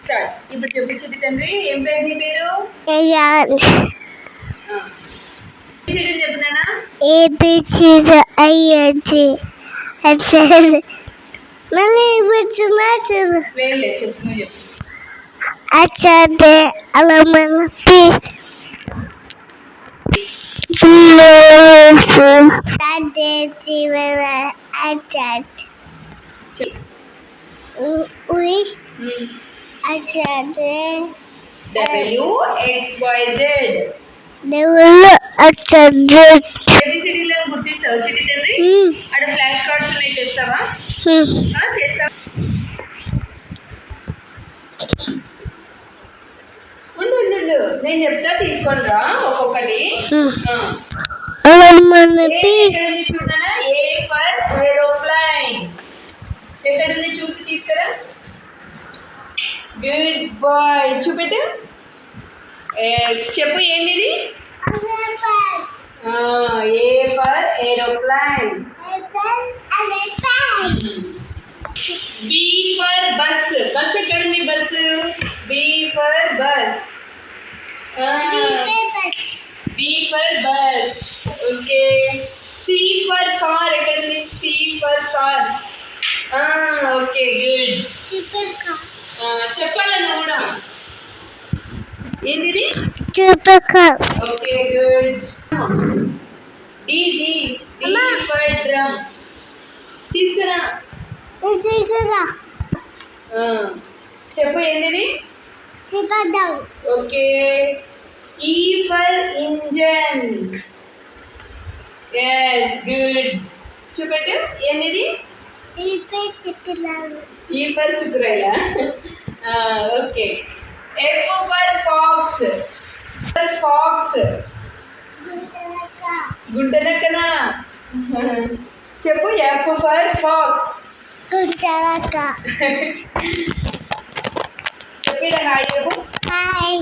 Start. ఇప్పుడు చెప్పి తండ్రి, ఏం పేరు నీ పేరు? చెప్తున్నానా? మళ్ళీ చెప్పు నువ్వు చెప్పు. అచ్చదే అలా మన WXYZ. గుర్తిస్తావు చిట్టి తండ్రి? అక్కడ ఫ్లాష్ కార్డ్స్ ఉన్నాయి, తెస్తావా? తెస్తావా? ఉండు ఉండు ఉండు, నేను చెప్తా, తీసుకోండి రా ఒక్కొక్కటి. చూడనా? A for aeroplane. ఎక్కడుంది చూసి తీసుకురా. Good boy. చూపెట్టు. చెప్పు ఏంది ఇది? A for aeroplane. B for bus. Bus ఎక్కడుంది? Bus. B for bus. B for bus. Okay. C for car. ఎక్కడుంది? C for car. Okay good. చెప్పాలా నువ్వు కూడా? ఏంది? Okay good. D D D for drum. తీసుకురా. చెప్పు ఏంది? ఓకే. ఈ ఫర్ ఇంజన్. Yes good. చూపెట్టు ఏంది? ఈ ఫర్ చుక్కురాయిలా. Okay. F for fox. Fox. గుంటనక్కనా? చెప్పు. F for fox. చెప్పిరా హాయ్ చెప్పు. హాయ్.